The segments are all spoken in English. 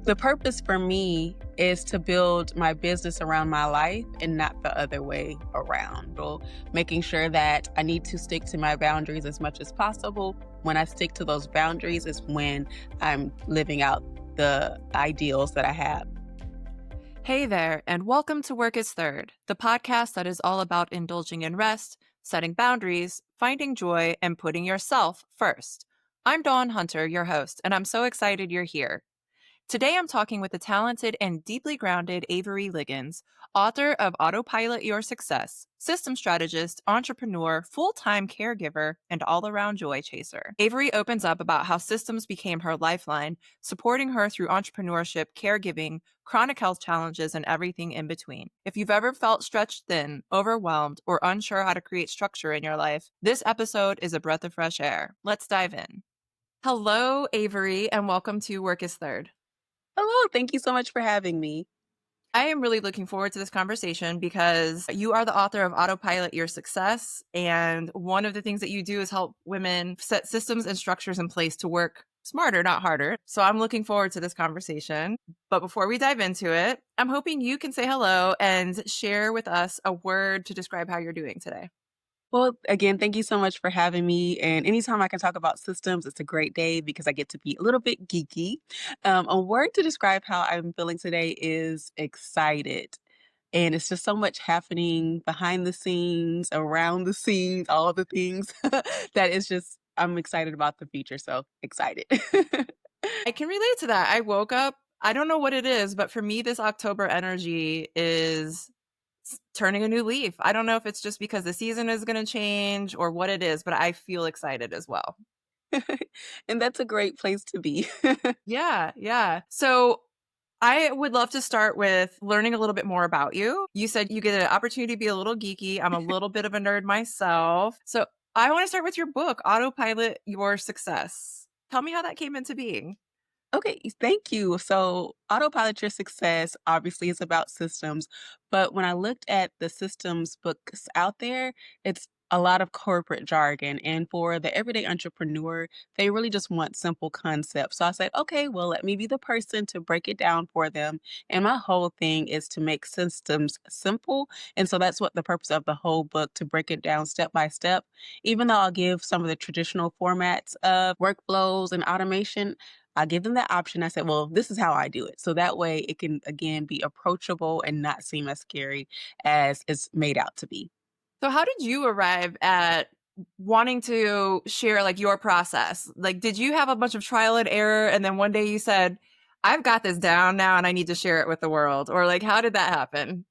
The purpose for me is to build my business around my life and not the other way around. So making sure that I need to stick to my boundaries as much as possible. When I stick to those boundaries is when I'm living out the ideals that I have. Hey there, and welcome to Work is Third, the podcast that is all about indulging in rest, setting boundaries, finding joy, and putting yourself first. I'm Dawn Hunter, your host, and I'm so excited you're here. Today I'm talking with the talented and deeply grounded Averri Liggins, author of Autopilot Your Success, system strategist, entrepreneur, full-time caregiver, and all-around joy chaser. Averri opens up about how systems became her lifeline, supporting her through entrepreneurship, caregiving, chronic health challenges, and everything in between. If you've ever felt stretched thin, overwhelmed, or unsure how to create structure in your life, this episode is a breath of fresh air. Let's dive in. Hello, Averri, and welcome to Work is Third. Hello, thank you so much for having me. I am really looking forward to this conversation because you are the author of Autopilot Your Success. And one of the things that you do is help women set systems and structures in place to work smarter, not harder. So I'm looking forward to this conversation. But before we dive into it, I'm hoping you can say hello and share with us a word to describe how you're doing today. Well, again, thank you so much for having me. And anytime I can talk about systems, it's a great day because I get to be a little bit geeky. A word to describe how I'm feeling today is excited. And it's just so much happening behind the scenes, around the scenes, all the things that is just, I'm excited about the future. So excited. I can relate to that. I woke up, I don't know what it is, but for me, this October energy is turning a new leaf. I don't know if it's just because the season is going to change or what it is, but I feel excited as well. And that's a great place to be. Yeah. So I would love to start with learning a little bit more about you. You said you get an opportunity to be a little geeky. I'm a little bit of a nerd myself. So I want to start with your book, Autopilot Your Success. Tell me how that came into being. Okay, thank you. So, Autopilot Your Success obviously is about systems, but when I looked at the systems books out there, it's a lot of corporate jargon. And for the everyday entrepreneur, they really just want simple concepts. So I said, okay, well, let me be the person to break it down for them. And my whole thing is to make systems simple. And so that's what the purpose of the whole book, to break it down step by step. Even though I'll give some of the traditional formats of workflows and automation, I give them that option. I said, well, this is how I do it. So that way it can, again, be approachable and not seem as scary as it's made out to be. So how did you arrive at wanting to share like your process? Like, did you have a bunch of trial and error and then one day you said, I've got this down now and I need to share it with the world? Or like, how did that happen?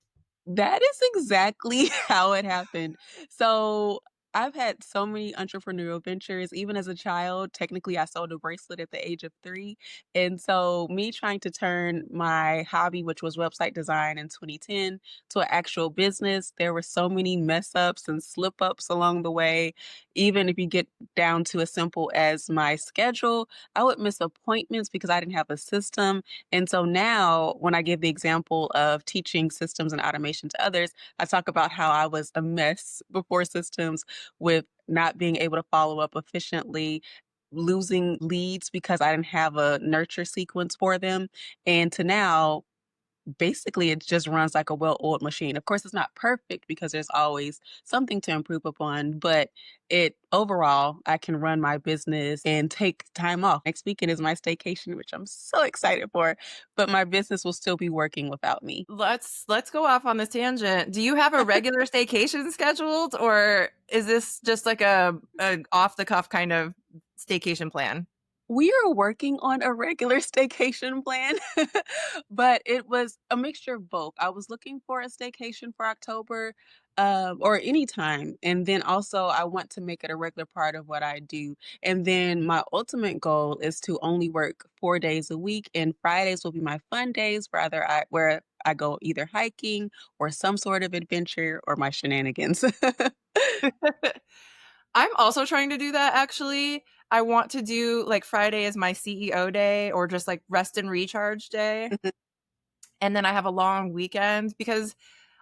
That is exactly how it happened. So I've had so many entrepreneurial ventures. Even as a child, technically, I sold a bracelet at the age of 3. And so, me trying to turn my hobby, which was website design in 2010, to an actual business, there were so many mess ups and slip ups along the way. Even if you get down to as simple as my schedule, I would miss appointments because I didn't have a system. And so now, when I give the example of teaching systems and automation to others, I talk about how I was a mess before systems, with not being able to follow up efficiently, losing leads because I didn't have a nurture sequence for them, and to now basically it just runs like a well-oiled machine. Of course, it's not perfect because there's always something to improve upon, but it overall, I can run my business and take time off. Next weekend is my staycation, which I'm so excited for, but my business will still be working without me. Let's go off on this tangent. Do you have a regular staycation scheduled or is this just like a off the cuff kind of staycation plan? We are working on a regular staycation plan, but it was a mixture of both. I was looking for a staycation for October, or any time, and then also I want to make it a regular part of what I do. And then my ultimate goal is to only work 4 days a week, and Fridays will be my fun days, where I go either hiking or some sort of adventure or my shenanigans. I'm also trying to do that actually. I want to do like Friday is my CEO day or just like rest and recharge day. And then I have a long weekend because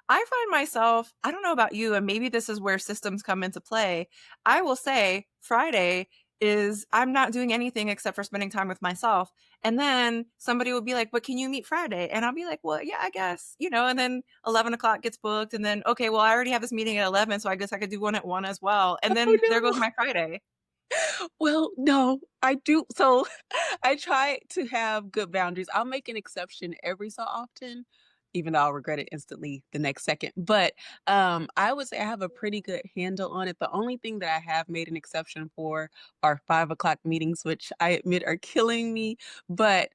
I find myself, I don't know about you, and maybe this is where systems come into play. I will say Friday is I'm not doing anything except for spending time with myself. And then somebody will be like, "But can you meet Friday?" And I'll be like, "Well, yeah, I guess," and then 11 o'clock gets booked. And then, okay, well, I already have this meeting at 11, so I guess I could do one at 1 as well. And Oh, then there goes no. my Friday. Well, no, I do. So I try to have good boundaries. I'll make an exception every so often, even though I'll regret it instantly the next second. But I would say I have a pretty good handle on it. The only thing that I have made an exception for are 5 o'clock meetings, which I admit are killing me. But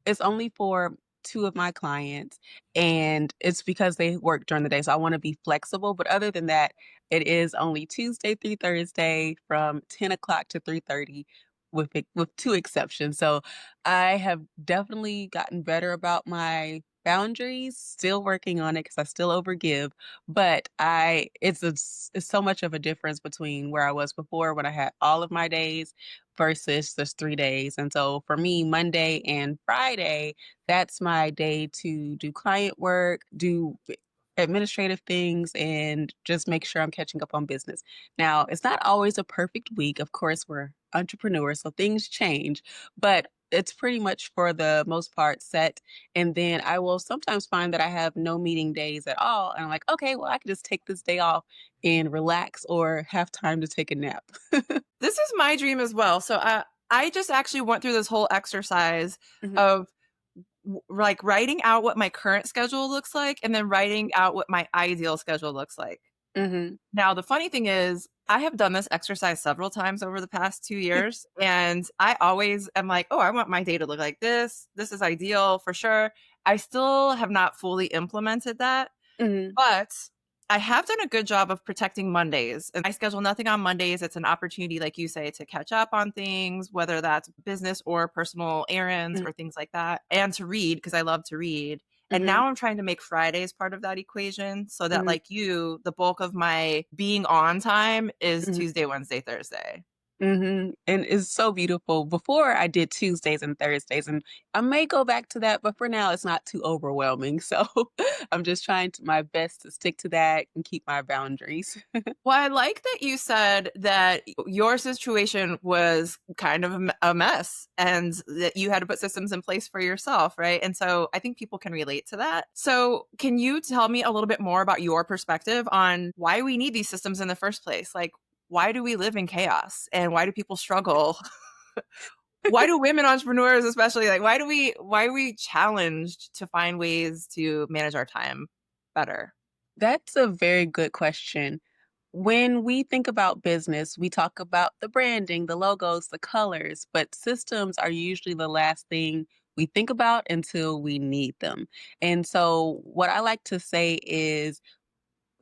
it's only for 2 of my clients, and it's because they work during the day, so I wanna be flexible, but other than that, it is only Tuesday through Thursday from 10 o'clock to 3:30 with 2 exceptions. So, I have definitely gotten better about my boundaries, still working on it because I still overgive, but I it's so much of a difference between where I was before when I had all of my days versus just 3 days. And so for me, Monday and Friday, that's my day to do client work, do administrative things, and just make sure I'm catching up on business. Now, it's not always a perfect week. Of course, we're entrepreneurs, so things change, but it's pretty much for the most part set. And then I will sometimes find that I have no meeting days at all. And I'm like, okay, well, I can just take this day off and relax or have time to take a nap. This is my dream as well. So I just actually went through this whole exercise Mhm, of like writing out what my current schedule looks like and then writing out what my ideal schedule looks like. mhm. Now, the funny thing is, I have done this exercise several times over the past 2 years, and I always am like, "Oh, I want my day to look like this. This is ideal for sure." I still have not fully implemented that, Mhm, but I have done a good job of protecting Mondays, and I schedule nothing on Mondays. It's an opportunity, like you say, to catch up on things, whether that's business or personal errands mhm, or things like that, and to read because I love to read. And mhm, now I'm trying to make Fridays part of that equation so that, mhm, like you, the bulk of my being on time is mhm. Tuesday, Wednesday, Thursday. Mhm, and it's so beautiful. Before I did Tuesdays and Thursdays, and I may go back to that, but for now, it's not too overwhelming, so I'm just trying to my best to stick to that and keep my boundaries. Well, I like that you said that your situation was kind of a mess and that you had to put systems in place for yourself, right? And so I think people can relate to that. So, can you tell me a little bit more about your perspective on why we need these systems in the first place? Like, why do we live in chaos and why do people struggle? Why do women entrepreneurs especially like why are we challenged to find ways to manage our time better? That's a very good question. When we think about business, we talk about the branding, the logos, the colors, but systems are usually the last thing we think about until we need them. And so, what I like to say is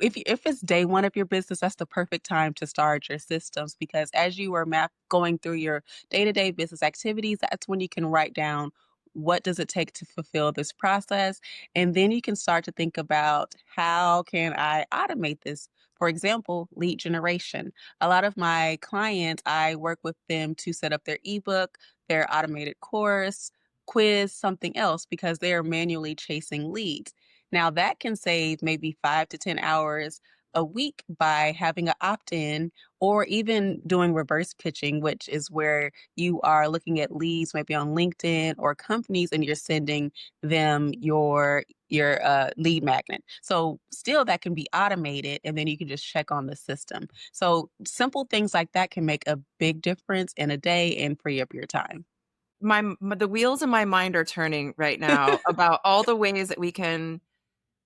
if it's day one of your business, that's the perfect time to start your systems because as you are going through your day-to-day business activities, that's when you can write down what does it take to fulfill this process, and then you can start to think about how can I automate this. For example, lead generation. A lot of my clients, I work with them to set up their ebook, their automated course, quiz, something else because they are manually chasing leads. Now that can save maybe 5 to 10 hours a week by having an opt-in or even doing reverse pitching, which is where you are looking at leads maybe on LinkedIn or companies and you're sending them your lead magnet. So still that can be automated and then you can just check on the system. So simple things like that can make a big difference in a day and free up your time. The wheels in my mind are turning right now about all the ways that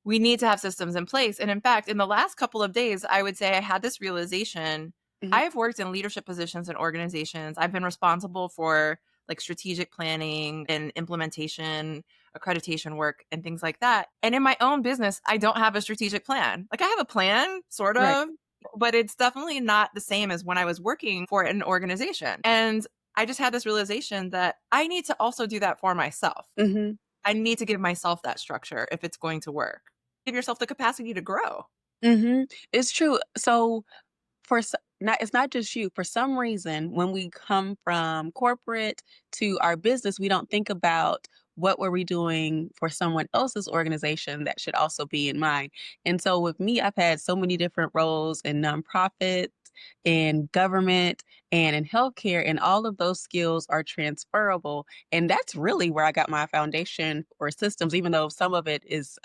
we need to have systems in place. And in fact, in the last couple of days, I would say I had this realization. Mhm, I've worked in leadership positions in organizations. I've been responsible for like strategic planning and implementation, accreditation work, and things like that. And in my own business, I don't have a strategic plan. Like I have a plan, sort right. of, but it's definitely not the same as when I was working for an organization. And I just had this realization that I need to also do that for myself. Mhm. I need to give myself that structure if it's going to work. Give yourself the capacity to grow. Mhm. It's true. So for not it's not just you. For some reason, when we come from corporate to our business, we don't think about what were we doing for someone else's organization that should also be in mine. And so with me, I've had so many different roles in nonprofits in government and in healthcare, and all of those skills are transferable. And that's really where I got my foundation for systems, even though some of it is,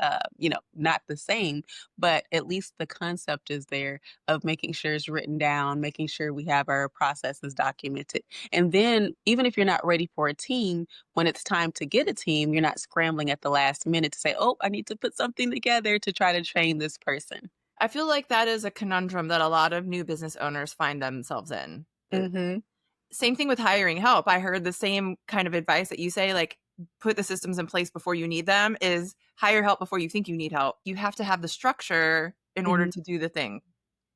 not the same, but at least the concept is there of making sure it's written down, making sure we have our processes documented. And then, even if you're not ready for a team, when it's time to get a team, you're not scrambling at the last minute to say, oh, I need to put something together to try to train this person. I feel like that is a conundrum that a lot of new business owners find themselves in. Hmm. Same thing with hiring help. I heard the same kind of advice that you say, like, put the systems in place before you need them, is hire help before you think you need help. You have to have the structure in order Hmm. to do the thing.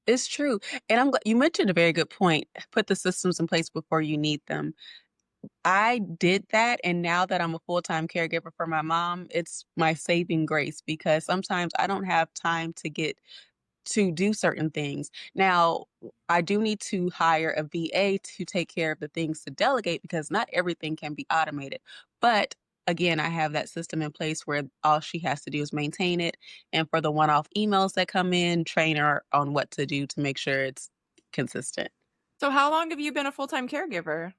It's true. And you mentioned a very good point. Put the systems in place before you need them. I did that, and now that I'm a full-time caregiver for my mom, it's my saving grace because sometimes I don't have time to do certain things. Now, I do need to hire a VA to take care of the things to delegate because not everything can be automated. But again, I have that system in place where all she has to do is maintain it. And for the one-off emails that come in, train her on what to do to make sure it's consistent. So how long have you been a full-time caregiver?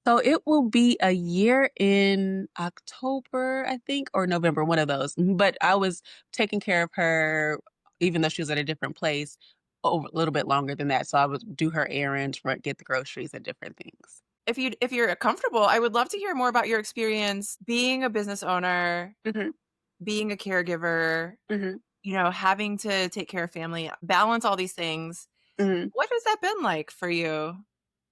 So it will be a year in October, I think, or November, one of those. But I was taking care of her, even though she was at a different place, over a little bit longer than that. So I would do her errands, get the groceries and different things. If you're comfortable, I would love to hear more about your experience being a business owner, Hmm. being a caregiver, Hmm. having to take care of family, balance all these things. Hmm. What has that been like for you?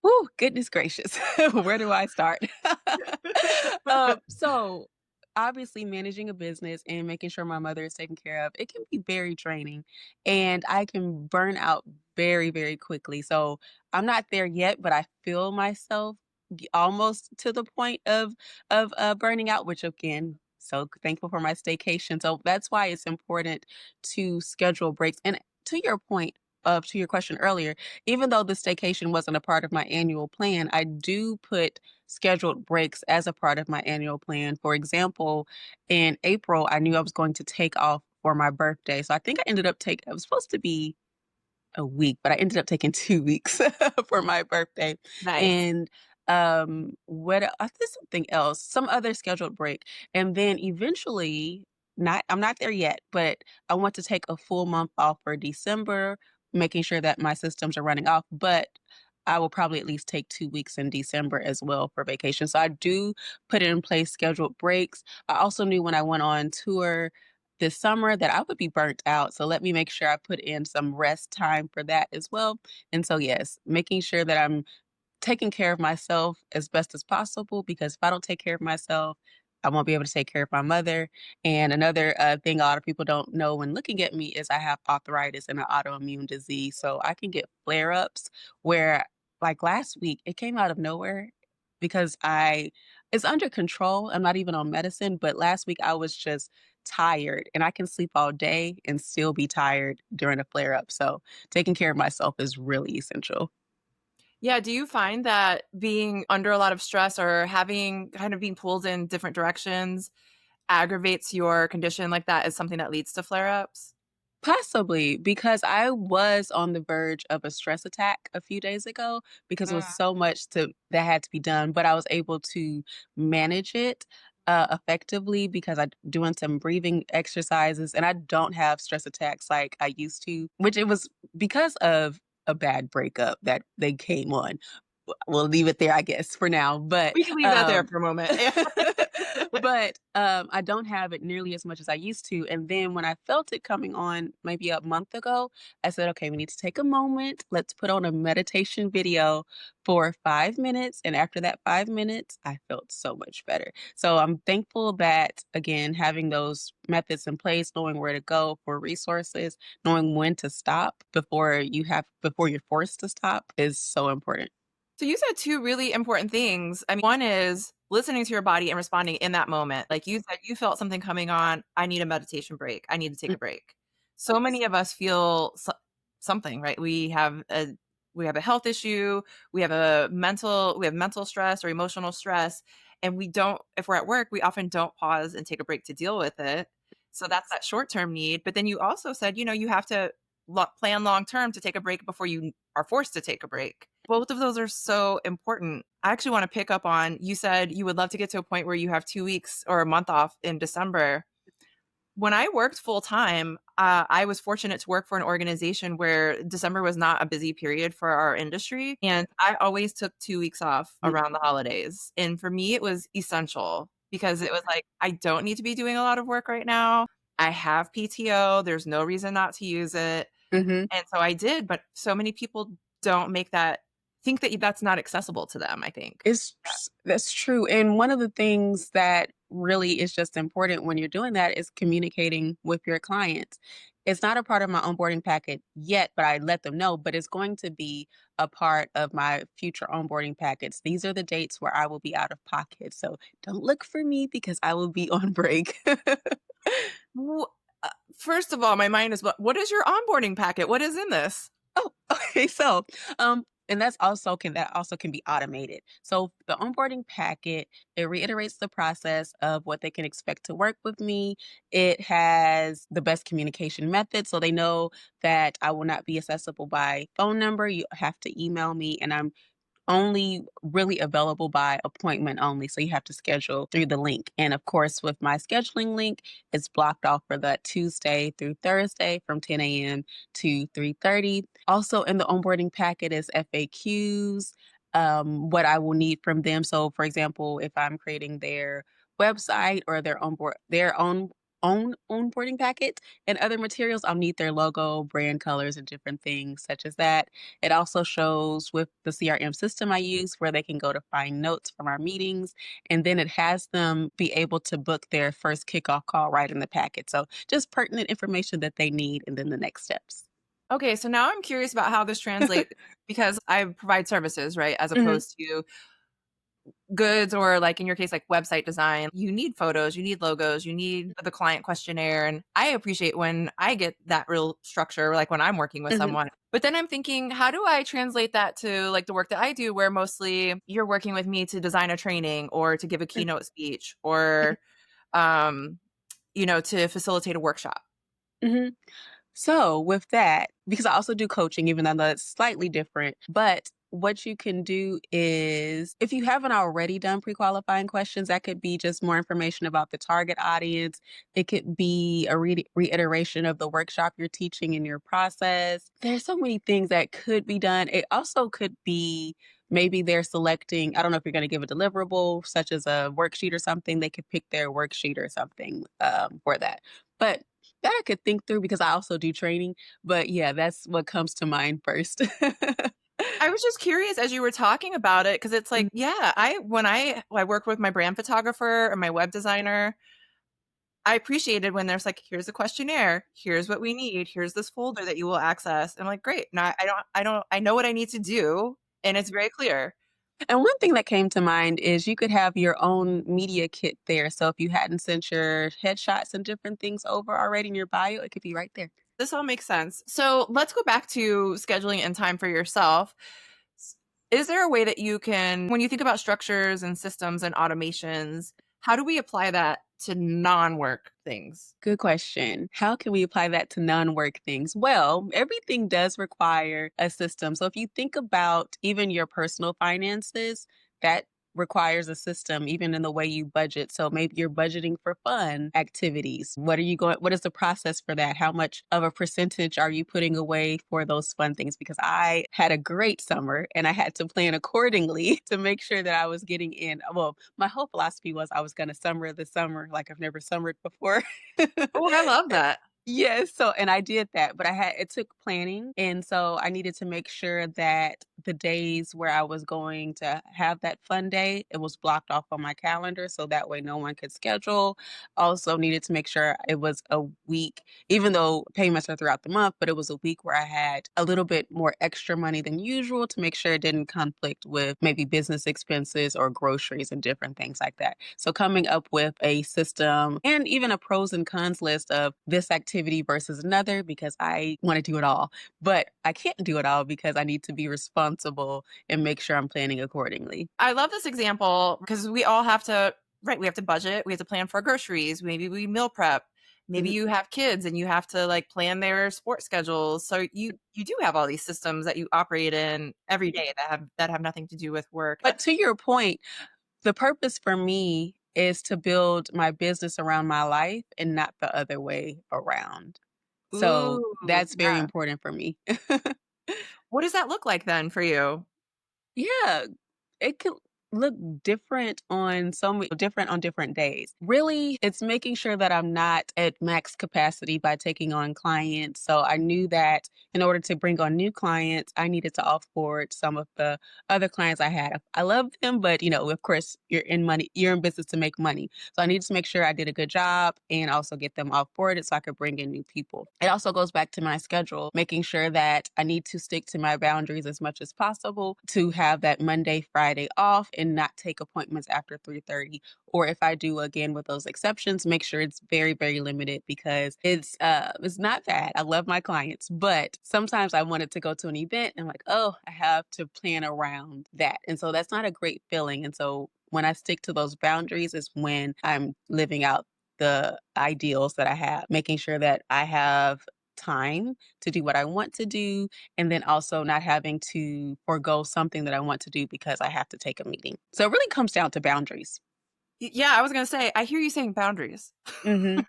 Oh, goodness gracious. Where do I start? So obviously managing a business and making sure my mother is taken care of, it can be very draining and I can burn out very, very quickly. So I'm not there yet, but I feel myself almost to the point of burning out, which again, so thankful for my staycation. So that's why it's important to schedule breaks. And to your point, to your question earlier, even though the staycation wasn't a part of my annual plan, I do put scheduled breaks as a part of my annual plan. For example, in April, I knew I was going to take off for my birthday. So I think I ended up taking, it was supposed to be a week, but I ended up taking 2 weeks for my birthday. Nice. And I did something else, some other scheduled break. And then eventually, not I'm not there yet, but I want to take a full month off for December, making sure that my systems are running off. But I will probably at least take 2 weeks in December as well for vacation. So I do put in place scheduled breaks. I also knew when I went on tour this summer that I would be burnt out. So let me make sure I put in some rest time for that as well. And so, yes, making sure that I'm taking care of myself as best as possible because if I don't take care of myself, I won't be able to take care of my mother. And another thing a lot of people don't know when looking at me is I have arthritis and an autoimmune disease. So I can get flare ups where, like last week, it came out of nowhere because it's under control. I'm not even on medicine, but last week I was just tired and I can sleep all day and still be tired during a flare up. So taking care of myself is really essential. Yeah, do you find that being under a lot of stress or having kind of being pulled in different directions aggravates your condition like that is something that leads to flare-ups? Possibly, because I was on the verge of a stress attack a few days ago because it was Mm. so much that had to be done, but I was able to manage it effectively because I doing some breathing exercises and I don't have stress attacks like I used to, which it was because of a bad breakup that they came on. We'll leave it there, I guess, for now. But We can leave that there for a moment. I don't have it nearly as much as I used to. And then when I felt it coming on maybe a month ago, I said, okay, we need to take a moment. Let's put on a meditation video for 5 minutes. And after that 5 minutes, I felt so much better. So I'm thankful that, again, having those methods in place, knowing where to go for resources, knowing when to stop before you're forced to stop is so important. So you said 2 really important things. I mean, one is listening to your body and responding in that moment. Like you said, you felt something coming on, "I need a meditation break. I need to take Mm. a break." So many of us feel something, right? We have a health issue, we have mental stress or emotional stress, and we don't if we're at work, we often don't pause and take a break to deal with it. So that's that short-term need, but then you also said, you have to plan long term to take a break before you are forced to take a break. Both of those are so important. I actually want to pick up on, you said you would love to get to a point where you have 2 weeks or a month off in December. When I worked full time, I was fortunate to work for an organization where December was not a busy period for our industry. And I always took 2 weeks off Mm. around the holidays. And for me, it was essential because it was like, I don't need to be doing a lot of work right now. I have PTO. There's no reason not to use it. Mhm. And so I did. But so many people don't think that that's not accessible to them, I think. That's true, and one of the things that really is just important when you're doing that is communicating with your clients. It's not a part of my onboarding packet yet, but I let them know, but it's going to be a part of my future onboarding packets. These are the dates where I will be out of pocket, so don't look for me because I will be on break. Wh- First of all, my mind is, what is your onboarding packet? What is in this? Oh, okay. And that also can be automated. So the onboarding packet, it reiterates the process of what they can expect to work with me. It has the best communication method, so they know that I will not be accessible by phone number. You have to email me, and I'm only really available by appointment only. So you have to schedule through the link. And of course, with my scheduling link, it's blocked off for that Tuesday through Thursday from 10 a.m. to 3:30. Also in the onboarding packet is FAQs, what I will need from them. So for example, if I'm creating their website or their own onboarding packet and other materials, I'll need their logo, brand colors, and different things such as that. It also shows with the CRM system I use where they can go to find notes from our meetings. And then it has them be able to book their first kickoff call right in the packet. So just pertinent information that they need and then the next steps. Okay, so now I'm curious about how this translates because I provide services, right? As Hmm. opposed to goods or like in your case, like website design. You need photos, you need logos, you need the client questionnaire. And I appreciate when I get that real structure, like when I'm working with Hmm. someone. But then I'm thinking, how do I translate that to like the work that I do, where mostly you're working with me to design a training or to give a keynote speech or, um, to facilitate a workshop? Hmm. So with that, because I also do coaching, even though that's slightly different, but what you can do is if you haven't already done pre-qualifying questions, that could be just more information about the target audience. It could be a reiteration of the workshop you're teaching in your process. There's so many things that could be done. It also could be maybe they're selecting, I don't know if you're going to give a deliverable such as a worksheet or something, they could pick their worksheet or something for that. But that I could think through because I also do training, but yeah, that's what comes to mind first. I was just curious as you were talking about it because it's like, Mm, yeah, I work with my brand photographer or my web designer, I appreciated when there's like, here's a questionnaire, here's what we need, here's this folder that you will access. I'm like, great. Now I know what I need to do, and it's very clear. and one thing that came to mind is you could have your own media kit there, so if you hadn't sent your headshots and different things over already in your bio, it could be right there. This all makes sense. So let's go back to scheduling and time for yourself. S- Is there a way that you can, when you think about structures and systems and automations, how do we apply that to non-work things? Good question. How can we apply that to non-work things? Well, everything does require a system. So if you think about even your personal finances, that requires a system, even in the way you budget. So maybe you're budgeting for fun activities. What is the process for that? How much of a percentage are you putting away for those fun things? Because I had a great summer and I had to plan accordingly to make sure that I was getting in. Well, my whole philosophy was I was going to summer the summer like I've never summered before. Oh, I love that. Yes, so and I did that, but it took planning, and so I needed to make sure that the days where I was going to have that fun day, it was blocked off on my calendar so that way no one could schedule. Also needed to make sure it was a week, even though payments are throughout the month, but it was a week where I had a little bit more extra money than usual to make sure it didn't conflict with maybe business expenses or groceries and different things like that. So coming up with a system and even a pros and cons list of this activity versus another because I want to do it all. But I can't do it all because I need to be responsible and make sure I'm planning accordingly. I love this example because we all have to, right? We have to budget, we have to plan for our groceries, maybe we meal prep. maybe Mhm. you have kids and you have to like plan their sports schedules. So you do have all these systems that you operate in every day that have nothing to do with work. But to your point, the purpose for me is to build my business around my life and not the other way around. So Ooh, that's very yeah. important for me. What does that look like then for you? Yeah, it could look different on different days. Really, it's making sure that I'm not at max capacity by taking on clients. So I knew that in order to bring on new clients, I needed to offboard some of the other clients I had. I loved them, but of course, you're in business to make money. So I needed to make sure I did a good job and also get them offboarded so I could bring in new people. It also goes back to my schedule, making sure that I need to stick to my boundaries as much as possible to have that Monday, Friday off and not take appointments after 3:30. Or if I do, again with those exceptions, make sure it's very, very limited because it's not bad. I love my clients, but sometimes I wanted to go to an event and I'm like, oh, I have to plan around that. And so that's not a great feeling. And so when I stick to those boundaries is when I'm living out the ideals that I have, making sure that I have time to do what I want to do, and then also not having to forego something that I want to do because I have to take a meeting. So it really comes down to boundaries. Yeah, I was gonna say, I hear you saying boundaries. Mhm.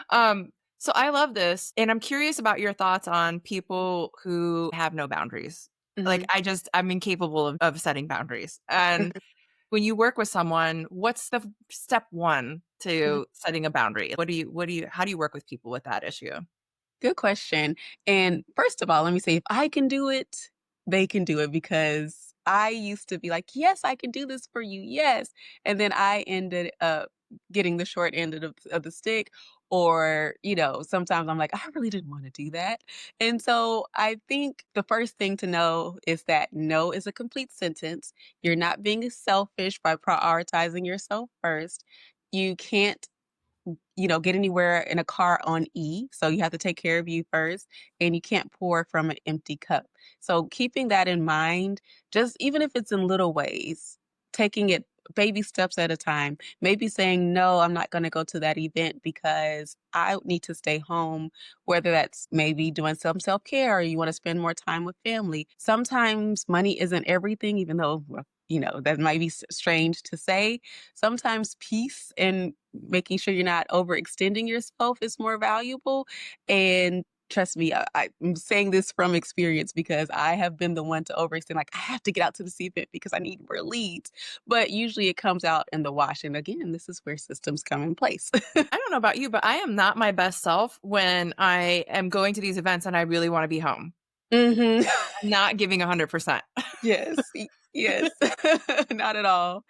um, so I love this, and I'm curious about your thoughts on people who have no boundaries. Like, Mhm. I'm incapable of setting boundaries. And Mhm. when you work with someone, what's the step one Mhm. to setting a boundary? How do you work with people with that issue? Good question. And first of all, let me say if I can do it, they can do it because I used to be like, yes, I can do this for you. Yes. And then I ended up getting the short end of the stick. Or, sometimes I'm like, I really didn't want to do that. And so I think the first thing to know is that no is a complete sentence. You're not being selfish by prioritizing yourself first. You can't get anywhere in a car on E. So you have to take care of you first, and you can't pour from an empty cup. So keeping that in mind, just even if it's in little ways, taking it baby steps at a time, maybe saying, no, I'm not going to go to that event because I need to stay home, whether that's maybe doing some self care or you want to spend more time with family. Sometimes money isn't everything, even though, well, that might be strange to say. Sometimes peace and making sure you're not overextending yourself is more valuable. And trust me, I'm saying this from experience because I have been the one to overextend. Like, I have to get out to this event because I need more leads. But usually it comes out in the wash. And again, this is where systems come in place. I don't know about you, but I am not my best self when I am going to these events and I really want to be home. Hmm. I'm not giving 100%. Yes. Yes. Not at all.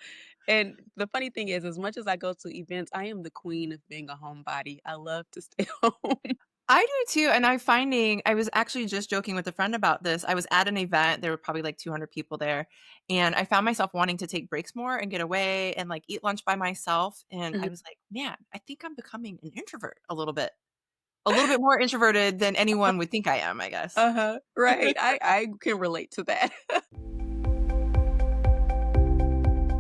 And the funny thing is, as much as I go to events, I am the queen of being a homebody. I love to stay home. I do too, and I was actually just joking with a friend about this. I was at an event, there were probably like 200 people there, and I found myself wanting to take breaks more and get away and like eat lunch by myself, and I Mhm. was like, "Man, I think I'm becoming an introvert a little bit." A little bit more introverted than anyone would think I am, I guess. Uh-huh. Right. I can relate to that.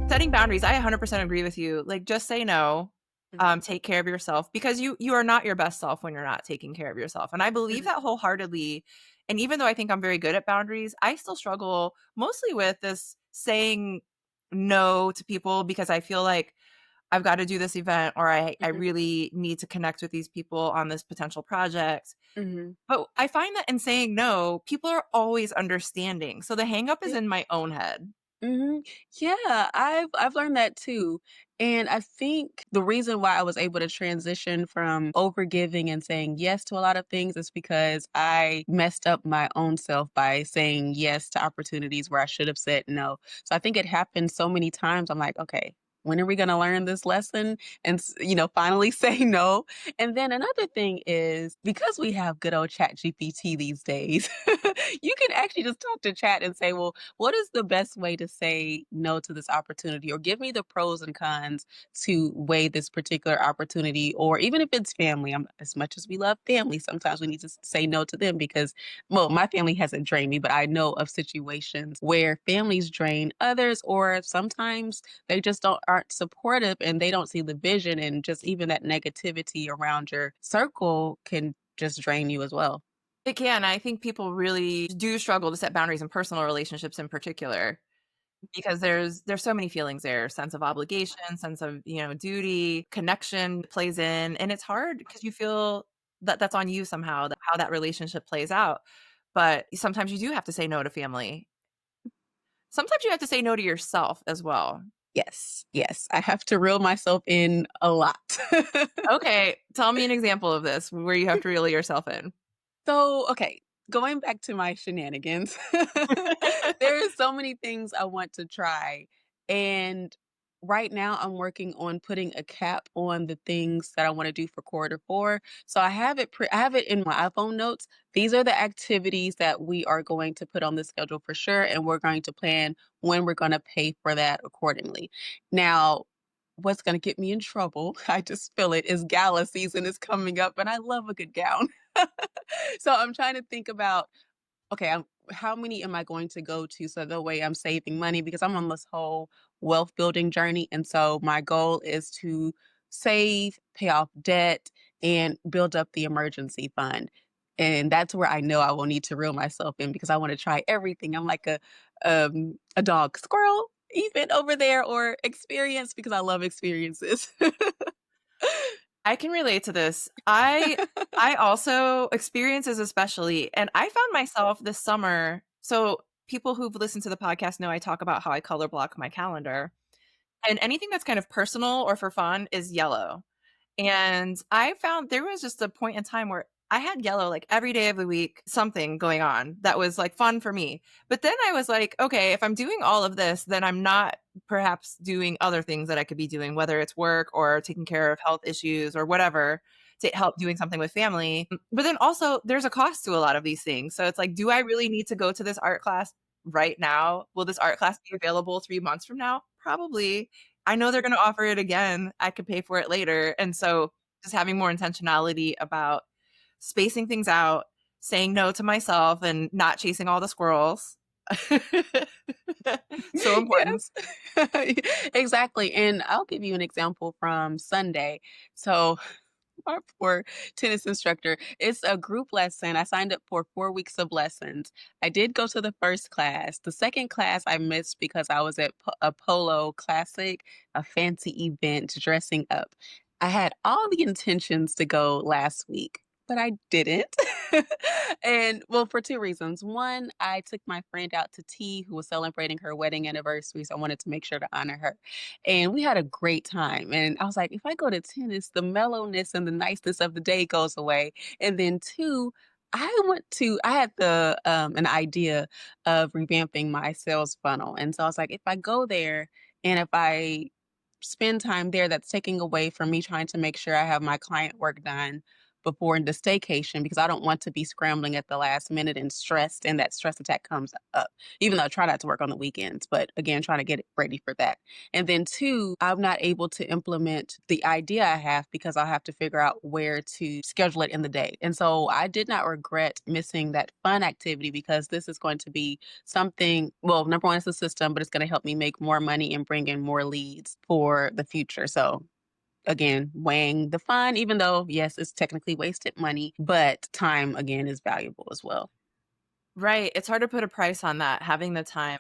Setting boundaries, I 100% agree with you. Like, just say no. Mhm. Take care of yourself because you are not your best self when you're not taking care of yourself. And I believe Mhm. that wholeheartedly. And even though I think I'm very good at boundaries, I still struggle mostly with this saying no to people because I feel like I've got to do this event or I Mhm. really need to connect with these people on this potential project. Mhm. But I find that in saying no, people are always understanding. So the hang up is Yeah. in my own head. Mhm. Yeah, I've learned that too. And I think the reason why I was able to transition from overgiving and saying yes to a lot of things is because I messed up my own self by saying yes to opportunities where I should have said no. So I think it happened so many times. I'm like, okay, when are we going to learn this lesson and finally say no? And then another thing is because we have good old chat GPT these days, you can actually just talk to chat and say, well, what is the best way to say no to this opportunity, or give me the pros and cons to weigh this particular opportunity? Or even if it's family, as much as we love family, sometimes we need to say no to them because, well, my family hasn't drained me, but I know of situations where families drain others, or sometimes they just don't aren't supportive and they don't see the vision, and just even that negativity around your circle can just drain you as well. It can. I think people really do struggle to set boundaries in personal relationships in particular because there's so many feelings there, sense of obligation, sense of, duty, connection plays in, and it's hard because you feel that that's on you somehow, that how that relationship plays out. But sometimes you do have to say no to family. Sometimes you have to say no to yourself as well. Yes, yes, I have to reel myself in a lot. Okay, tell me an example of this where you have to reel yourself in. So, okay, going back to my shenanigans, there are so many things I want to try. And right now, I'm working on putting a cap on the things that I want to do for quarter 4. So I have it in my iPhone notes. These are the activities that we are going to put on the schedule for sure, and we're going to plan when we're going to pay for that accordingly. Now, what's going to get me in trouble, I just feel it, is gala season is coming up, and I love a good gown. So I'm trying to think about, okay, how many am I going to go to so the way I'm saving money, because I'm on this whole wealth building journey. And so my goal is to save, pay off debt, and build up the emergency fund. And that's where I know I will need to reel myself in because I want to try everything. I'm like a dog squirrel even over there, or experience, because I love experiences. I can relate to this. I also experiences especially, and I found myself this summer. So people who've listened to the podcast know I talk about how I color block my calendar. And anything that's kind of personal or for fun is yellow. And I found there was just a point in time where I had yellow like every day of the week, something going on that was like fun for me. But then I was like, okay, if I'm doing all of this, then I'm not perhaps doing other things that I could be doing, whether it's work or taking care of health issues or whatever, to help doing something with family. But then also there's a cost to a lot of these things. So it's like, do I really need to go to this art class right now? Will this art class be available 3 months from now? Probably. I know they're going to offer it again. I could pay for it later. And so just having more intentionality about spacing things out, saying no to myself and not chasing all the squirrels. So important. Yes. Exactly. And I'll give you an example from Sunday. So our poor tennis instructor, it's a group lesson. I signed up for 4 weeks of lessons. I did go to the first class. The second class I missed because I was at a polo classic, a fancy event dressing up. I had all the intentions to go last week, but I didn't. And well, for two reasons. One, I took my friend out to tea who was celebrating her wedding anniversary. So I wanted to make sure to honor her. And we had a great time. And I was like, if I go to tennis, the mellowness and the niceness of the day goes away. And then two, I had an idea of revamping my sales funnel. And so I was like, if I go there and if I spend time there, that's taking away from me trying to make sure I have my client work done before the staycation, because I don't want to be scrambling at the last minute and stressed, and that stress attack comes up. Even though I try not to work on the weekends, but again, trying to get it ready for that. And then two, I'm not able to implement the idea I have because I'll have to figure out where to schedule it in the day. And so I did not regret missing that fun activity, because this is going to be something, well, number one, it's a system, but it's going to help me make more money and bring in more leads for the future. So again, weighing the fun, even though, yes, it's technically wasted money, but time again is valuable as well. Right. It's hard to put a price on that, having the time.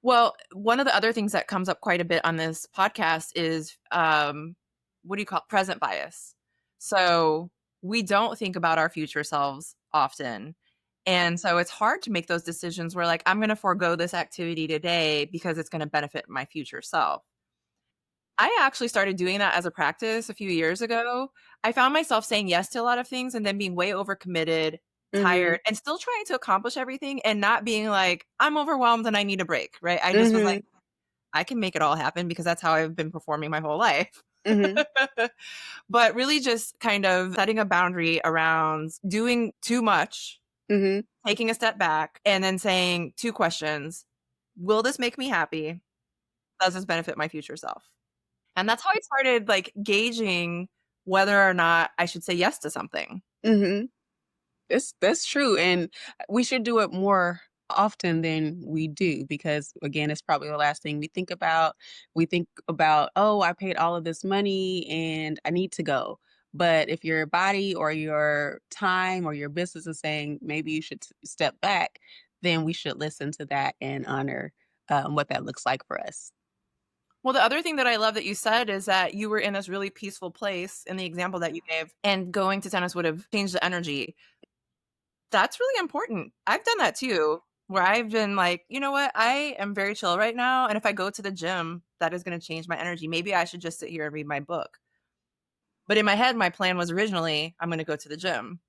Well, one of the other things that comes up quite a bit on this podcast is what do you call it? Present bias. So we don't think about our future selves often. And so it's hard to make those decisions where, like, I'm going to forego this activity today because it's going to benefit my future self. I actually started doing that as a practice a few years ago. I found myself saying yes to a lot of things and then being way overcommitted, Mhm. tired, and still trying to accomplish everything and not being like, I'm overwhelmed and I need a break, right? I just was like, Mhm. I can make it all happen because that's how I've been performing my whole life. Mhm. But really just kind of setting a boundary around doing too much, Mhm. taking a step back, and then saying two questions. Will this make me happy? Does this benefit my future self? And that's how I started, like, gauging whether or not I should say yes to something. Mhm. That's true, and we should do it more often than we do because again, it's probably the last thing we think about. We think about, oh, I paid all of this money and I need to go. But if your body or your time or your business is saying maybe you should step back, then we should listen to that and honor what that looks like for us. Well, the other thing that I love that you said is that you were in this really peaceful place in the example that you gave, and going to tennis would have changed the energy. That's really important. I've done that too, where I've been like, you know what? I am very chill right now. And if I go to the gym, that is going to change my energy. Maybe I should just sit here and read my book. But in my head, my plan was originally, I'm going to go to the gym.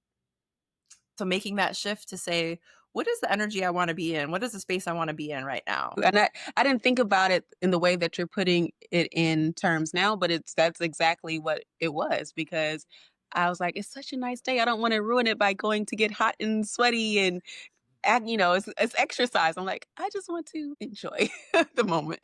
So making that shift to say, what is the energy I want to be in? What is the space I want to be in right now? And I didn't think about it in the way that you're putting it in terms now, but that's exactly what it was because I was like, it's such a nice day. I don't want to ruin it by going to get hot and sweaty and act, it's exercise. I'm like, I just want to enjoy the moment.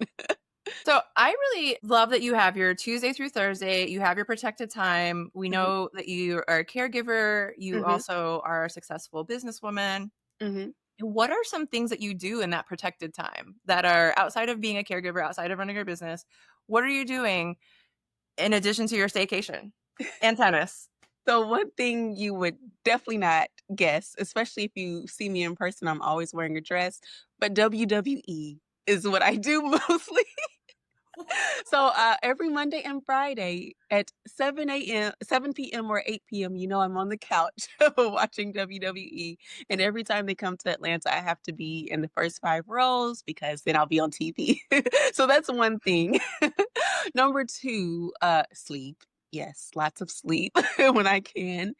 So I really love that you have your Tuesday through Thursday, you have your protected time. We Hmm. know that you are a caregiver, you Hmm. also are a successful businesswoman. Hmm. What are some things that you do in that protected time that are outside of being a caregiver, outside of running your business? What are you doing in addition to your staycation and tennis? So one thing you would definitely not guess, especially if you see me in person, I'm always wearing a dress, but WWE is what I do mostly. So every Monday and Friday at 7 p.m. or 8 p.m., I'm on the couch watching WWE. And every time they come to Atlanta, I have to be in the first 5 rows because then I'll be on TV. So that's one thing. Number two, sleep. Yes, lots of sleep when I can.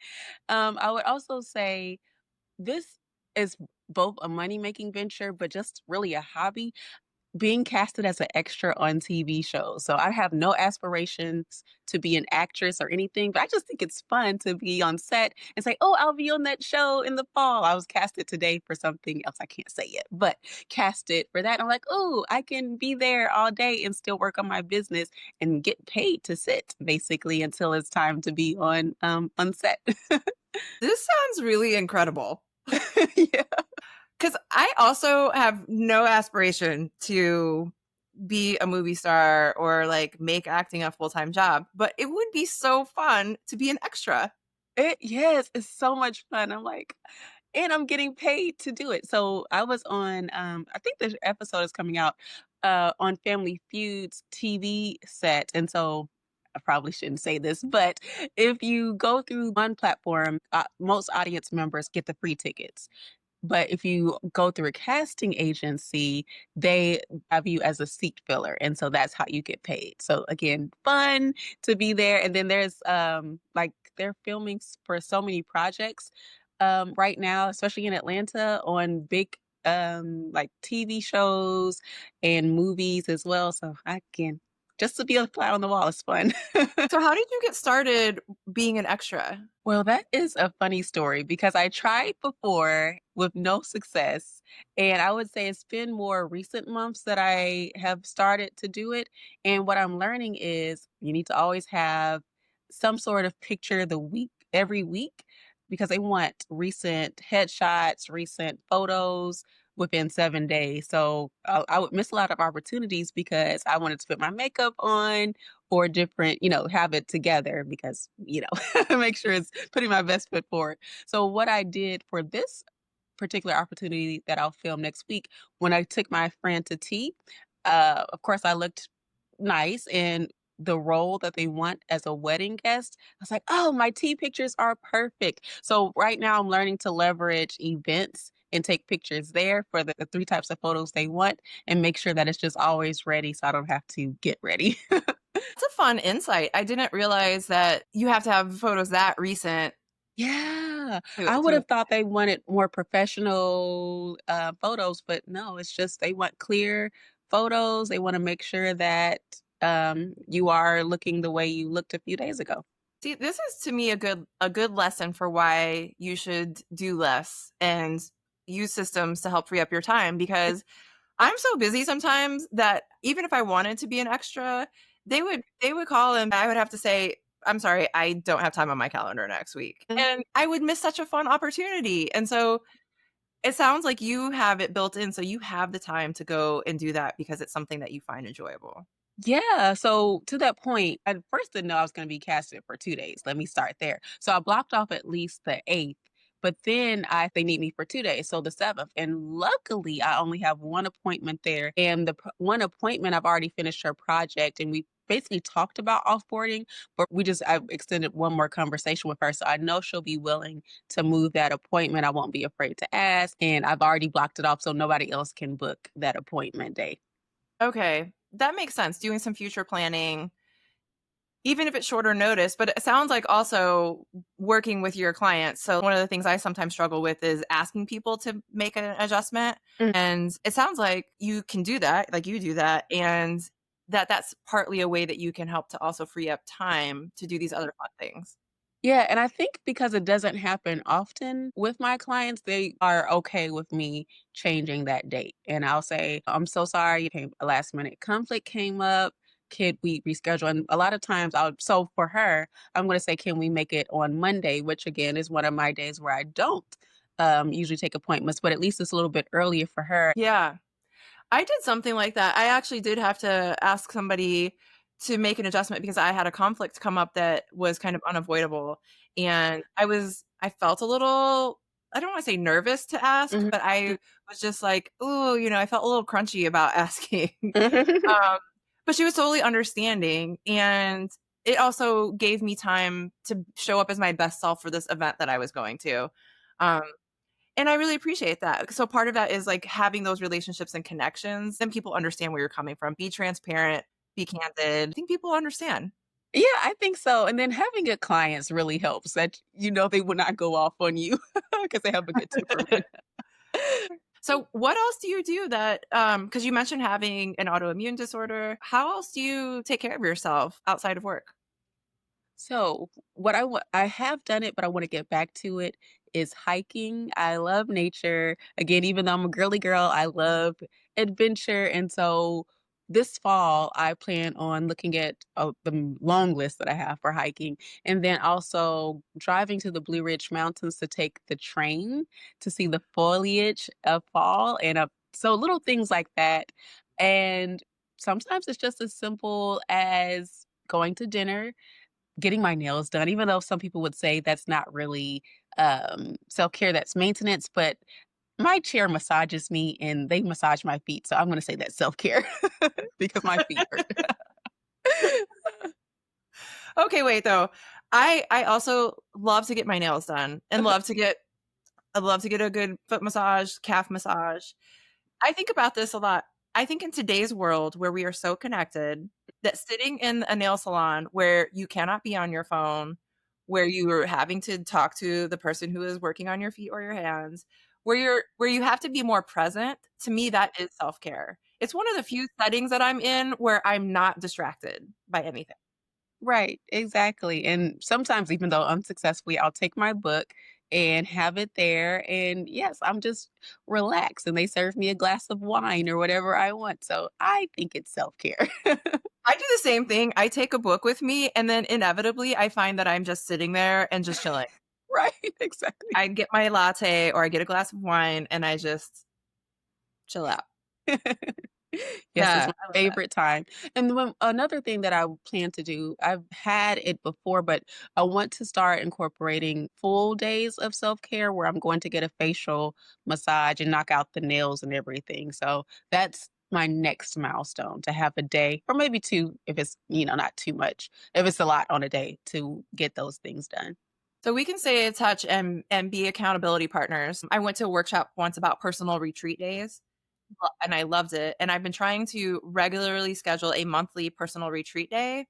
I would also say this is both a money making venture, but just really a hobby being casted as an extra on TV shows. So I have no aspirations to be an actress or anything, but I just think it's fun to be on set and say, "Oh, I'll be on that show in the fall." I was casted today for something else I can't say yet, but casted for that. I'm like, "Oh, I can be there all day and still work on my business and get paid to sit basically until it's time to be on set." This sounds really incredible. Yeah. Because I also have no aspiration to be a movie star or like make acting a full time job, but it would be so fun to be an extra. Yes, it's so much fun. I'm like, and I'm getting paid to do it. So I was on I think the episode is coming out on Family Feud's TV set. And so I probably shouldn't say this, but if you go through one platform, most audience members get the free tickets. But if you go through a casting agency, they have you as a seat filler, and so that's how you get paid. So again, fun to be there. And then there's like they're filming for so many projects right now, especially in Atlanta on big like TV shows and movies as well. So again, just to be a fly on the wall is fun. So, how did you get started being an extra? Well, that is a funny story because I tried before with no success. And I would say it's been more recent months that I have started to do it. And what I'm learning is you need to always have some sort of picture every week because they want recent headshots, recent photos within 7 days. So I would miss a lot of opportunities because I wanted to put my makeup on or different, have it together because, make sure it's putting my best foot forward. So what I did for this particular opportunity that I'll film next week, when I took my friend to tea, of course I looked nice and the role that they want as a wedding guest, I was like, oh, my tea pictures are perfect. So right now I'm learning to leverage events and take pictures there for the 3 types of photos they want and make sure that it's just always ready so I don't have to get ready. It's a fun insight. I didn't realize that you have to have photos that recent Yeah, I would to have thought they wanted more professional, photos, but no, it's just they want clear photos. They wanna make sure that, you are looking the way you looked a few days ago. see. This is to me a good lesson for why you should do less and use systems to help free up your time because I'm so busy sometimes that even if I wanted to be an extra, they would call and I would have to say, "I'm sorry, I don't have time on my calendar next week." Mhm. And I would miss such a fun opportunity. And so It sounds like you have it built in, so you have the time to go and do that because it's something that you find enjoyable. Yeah, so to that point, I first didn't know I was gonna be casted for 2 days, let me start there. So I blocked off at least the 8th, but then I they need me for 2 days, so the 7th, and luckily, I only have 1 appointment there, and the p 1 appointment, I've already finished her project, and we basically talked about offboarding, but I've extended 1 more conversation with her, so I know she'll be willing to move that appointment, I won't be afraid to ask, and I've already blocked it off so nobody else can book that appointment day. Okay, that makes sense, doing some future planning, even if it's shorter notice, but it sounds like also working with your clients. So one of the things I sometimes struggle with is asking people to make an adjustment, and it sounds like you can do that, like you do that, and that's partly a way that you can help to also free up time to do these other fun things. Yeah, and I think because it doesn't happen often with my clients, they are okay with me changing that date. And I'll say, I'm so sorry, a last minute conflict came up. Could we reschedule? And a lot of times so for her, I'm going to say, can we make it on Monday, which again is one of my days where I don't usually take appointments, but at least it's a little bit earlier for her. Yeah. I did something like that. I actually did have to ask somebody to make an adjustment because I had a conflict come up that was kind of unavoidable. And I felt a little, I don't want to say nervous to ask, Mhm. but I was just like, oh, I felt a little crunchy about asking. Mhm. um, but she was totally understanding. And it also gave me time to show up as my best self for this event that I was going to. Um, and I really appreciate that. So part of that is like having those relationships and connections, then people understand where you're coming from. Be transparent, be candid. I think people understand. Yeah, I think so. And then having good clients really helps that they will not go off on you because they have a good temperament. So what else do you do that because you mentioned having an autoimmune disorder. How else do you take care of yourself outside of work? So, I have done it, but I wanna get back to it, is hiking. I love nature. Again, even though I'm a girly girl, I love adventure, and so this fall, I plan on looking at, long list that I have for hiking, and then also driving to the Blue Ridge Mountains to take the train to see the foliage of fall, and, so little things like that, and sometimes it's just as simple as going to dinner, getting my nails done, even though some people would say that's not really, self-care, that's maintenance, but my chair massages me and they massage my feet, so I'm gonna say that's self-care because my feet hurt. Okay, wait though. I also love to get my nails done and I love to get a good foot massage, calf massage. I think about this a lot. I think in today's world where we are so connected, that sitting in a nail salon where you cannot be on your phone, where you are having to talk to the person who is working on your feet or your hands, where you have to be more present, to me that is self-care. It's one of the few settings that I'm in where I'm not distracted by anything. Right, exactly, and sometimes even though unsuccessfully, I'll take my book and have it there, and yes, I'm just relaxed, and they serve me a glass of wine or whatever I want, so I think it's self-care. I do the same thing. I take a book with me and then inevitably I find that I'm just sitting there and just chilling. Right, exactly. I get my latte or I get a glass of wine and I just chill out. Yes, it's Yeah, my I love that. favorite time. And another thing that I plan to do, I've had it before, but I want to start incorporating full days of self-care where I'm going to get a facial massage and knock out the nails and everything. So that's my next milestone, to have a day or maybe 2 if it's, not too much. If it's a lot on a day to get those things done. So we can stay in touch and be accountability partners. I went to a workshop once about personal retreat days, and I loved it. And I've been trying to regularly schedule a monthly personal retreat day.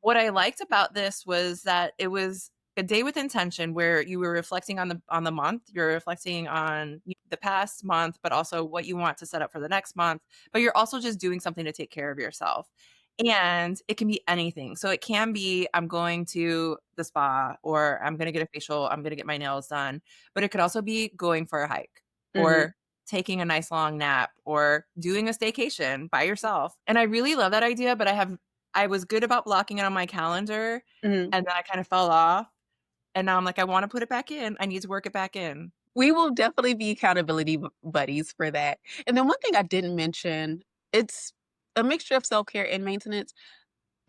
What I liked about this was that it was a day with intention where you were reflecting on the month, you're reflecting on the past month, but also what you want to set up for the next month, but you're also just doing something to take care of yourself. And it can be anything. So it can be I'm going to the spa or I'm going to get a facial, I'm going to get my nails done, but it could also be going for a hike Mhm, or taking a nice long nap or doing a staycation by yourself. And I really love that idea, but I was good about blocking it on my calendar, mhm. and then I kind of fell off, and now I'm like, "I wanna put it back in. I need to work it back in." We will definitely be accountability buddies for that. And then one thing I didn't mention, it's a mixture of self-care and maintenance.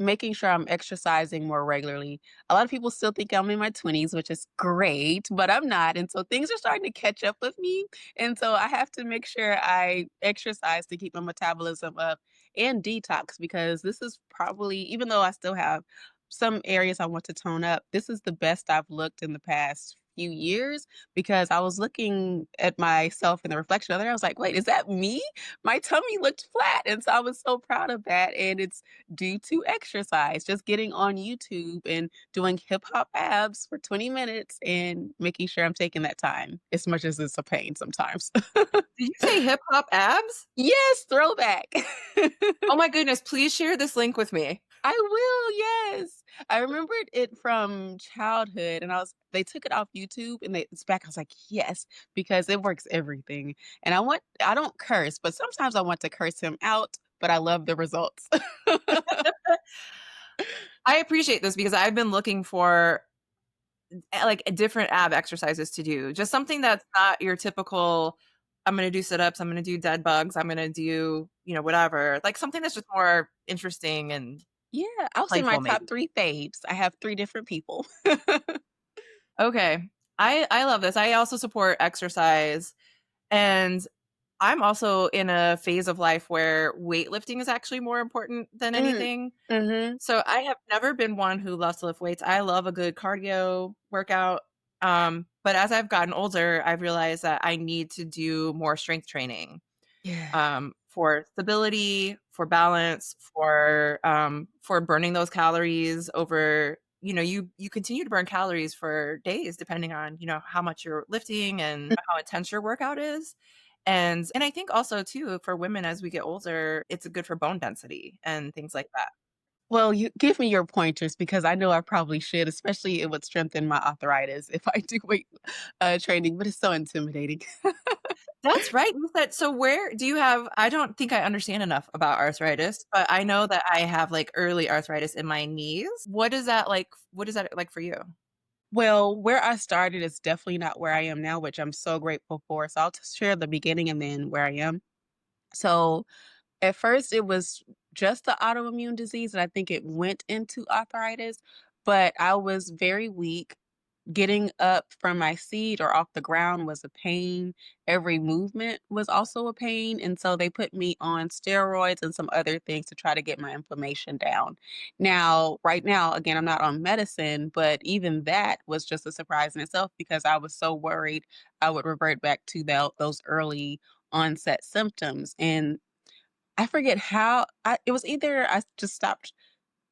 Making sure I'm exercising more regularly. A lot of people still think I'm in my 20s, which is great, but I'm not. And so things are starting to catch up with me. And so I have to make sure I exercise to keep my metabolism up and detox because this is probably, even though I still have some areas I want to tone up, this is the best I've looked in the past few years because I was looking at myself in the reflection of it. I was like, wait, is that me? My tummy looked flat. And so I was so proud of that. And it's due to exercise, just getting on YouTube and doing hip hop abs for 20 minutes and making sure I'm taking that time as much as it's a pain sometimes. Did you say hip hop abs? Yes, throwback. Oh my goodness, please share this link with me. I will, yes. I remembered it from childhood and they took it off YouTube and it's back. I was like, yes, because it works everything. And I don't curse, but sometimes I want to curse him out, but I love the results. I appreciate this because I've been looking for like different ab exercises to do. Just something that's not your typical I'm going to do sit-ups, I'm going to do dead bugs, I'm going to do, whatever. Like something that's just more interesting and Yeah, I'll say my playful top maybe. 3 faves. I have 3 different people. Okay. I love this. I also support exercise, and I'm also in a phase of life where weightlifting is actually more important than Mm, anything. mhm. So I have never been one who loves to lift weights. I love a good cardio workout. But as I've gotten older, I've realized that I need to do more strength training, Yeah. for stability, for balance, for burning those calories over. You continue to burn calories for days depending on how much you're lifting and how intense your workout is. And I think also too for women as we get older, it's good for bone density and things like that. Well, you give me your pointers because I know I probably should, especially it would strengthen my arthritis if I do weight, training, but it's so intimidating. That's right. You said so where do you have I don't think I understand enough about arthritis, but I know that I have, like, early arthritis in my knees. What is that like for you? Well, where I started is definitely not where I am now, which I'm so grateful for. So I'll just share the beginning and then where I am. So at first, it was just the autoimmune disease, and I think it went into arthritis, but I was very weak. Getting up from my seat or off the ground was a pain. Every movement was also a pain, and so they put me on steroids and some other things to try to get my inflammation down. Now, right now, again, I'm not on medicine, but even that was just a surprise in itself because I was so worried I would revert back to those early onset symptoms, and I forget how it was either I just stopped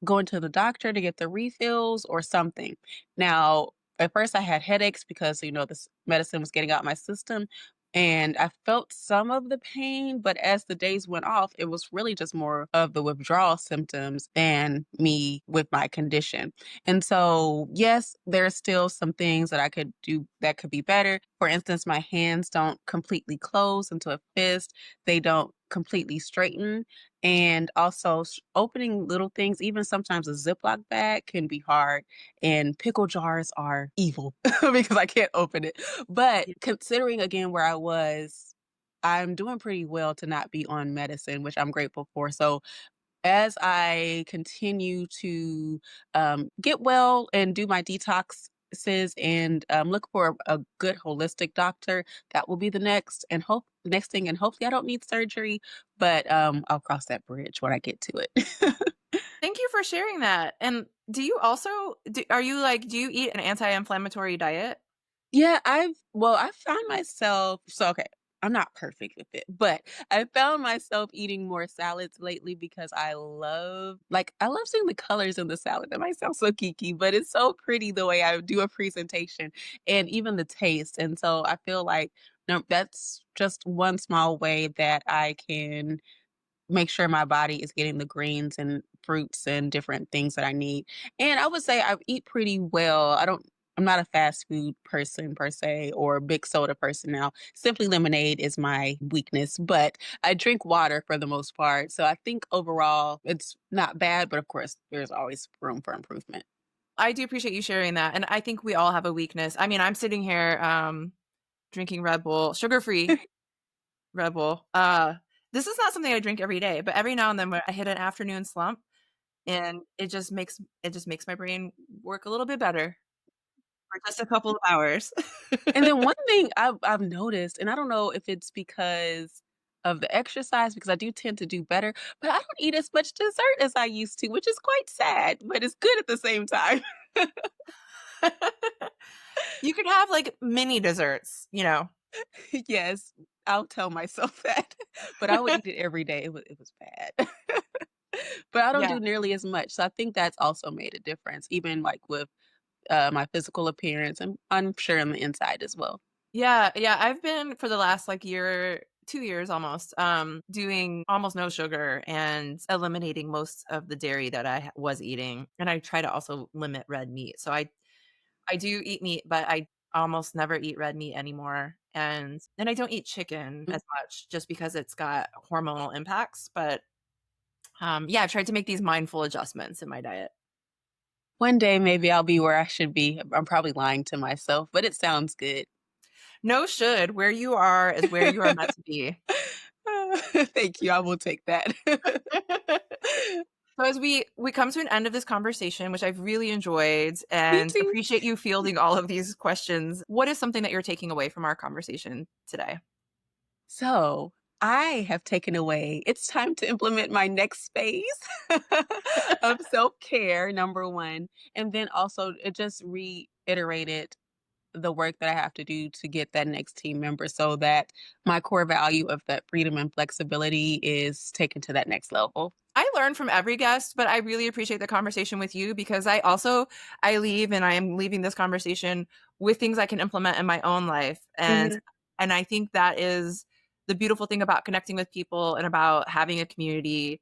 going to the doctor to get the refills or something. Now, at first I had headaches because, this medicine was getting out my system and I felt some of the pain, but as the days went off, it was really just more of the withdrawal symptoms than me with my condition. And so, yes, there are still some things that I could do that could be better. For instance, my hands don't completely close into a fist. They don't completely straighten and also opening little things, even sometimes a Ziploc bag can be hard. And pickle jars are evil because I can't open it. But Yeah. considering again where I was, I'm doing pretty well to not be on medicine, which I'm grateful for. So as I continue to get well and do my detoxes and look for a good holistic doctor, that will be the next thing. And hopefully, I don't need surgery, but I'll cross that bridge when I get to it. Thank you for sharing that. And do you also do you eat an anti-inflammatory diet? Yeah, I found myself okay, I'm not perfect with it, but I found myself eating more salads lately because I love seeing the colors in the salad. That might sound so geeky, but it's so pretty the way I do a presentation and even the taste. And so I feel like no, that's just one small way that I can make sure my body is getting the greens and fruits and different things that I need. And I would say I eat pretty well. I'm not a fast food person per se or a big soda person now. Simply lemonade is my weakness, but I drink water for the most part. So I think overall it's not bad, but of course there's always room for improvement. I do appreciate you sharing that. And I think we all have a weakness. I mean, I'm sitting here, drinking Red Bull, sugar-free Red Bull. This is not something I drink every day, but every now and then when I hit an afternoon slump, and it just makes my brain work a little bit better for just a couple of hours. And then one thing I've noticed, and I don't know if it's because of the exercise, because I do tend to do better, but I don't eat as much dessert as I used to, which is quite sad, but it's good at the same time. You could have, like, mini desserts, you know? Yes, I'll tell myself that, but I would eat it every day. It was bad. But I don't Yeah. do nearly as much, so I think that's also made a difference, even, like, with, my physical appearance, and I'm sure on the inside as well. Yeah, yeah, I've been for the last, like, year 2 years almost, doing almost no sugar and eliminating most of the dairy that I was eating, and I try to also limit red meat. So I do eat meat, but I almost never eat red meat anymore, and I don't eat chicken Mm. as much just because it's got hormonal impacts, but, yeah, I've tried to make these mindful adjustments in my diet. One day, maybe I'll be where I should be. I'm probably lying to myself, but it sounds good. No should, where you are is where you are meant to be. Thank you, I will take that. So as we come to an end of this conversation, which I've really enjoyed Me and too. appreciate you fielding all of these questions, what is something that you're taking away from our conversation today? So, I have taken away it's time to implement my next phase of self-care, number 1, and then also it just reiterated the work that I have to do to get that next team member so that my core value of that freedom and flexibility is taken to that next level. I learn from every guest, but I really appreciate the conversation with you because I leave and I am leaving this conversation with things I can implement in my own life. Mhm. And I think that is the beautiful thing about connecting with people and about having a community,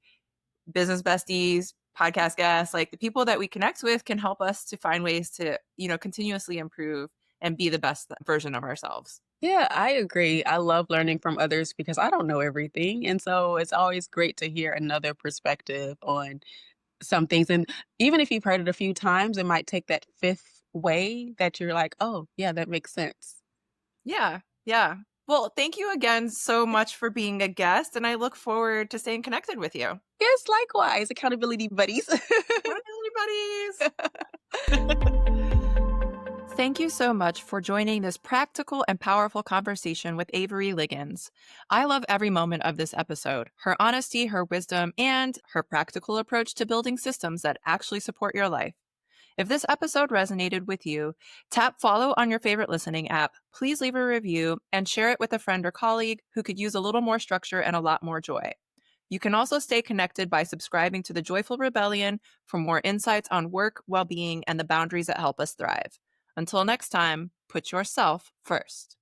business besties, podcast guests, like the people that we connect with can help us to find ways to, continuously improve and be the best version of ourselves. Yeah, I agree. I love learning from others because I don't know everything. And so it's always great to hear another perspective on some things. And even if you've heard it a few times, it might take that fifth way that you're like, oh, yeah, that makes sense. Yeah. Yeah. Well, thank you again so much for being a guest, and I look forward to staying connected with you. Yes, likewise. Accountability buddies. Accountability buddies. Thank you so much for joining this practical and powerful conversation with Averri Liggins. I love every moment of this episode, her honesty, her wisdom, and her practical approach to building systems that actually support your life. If this episode resonated with you, tap follow on your favorite listening app, please leave a review, and share it with a friend or colleague who could use a little more structure and a lot more joy. You can also stay connected by subscribing to the Joyful Rebellion for more insights on work, well being, and the boundaries that help us thrive. Until next time, put yourself first.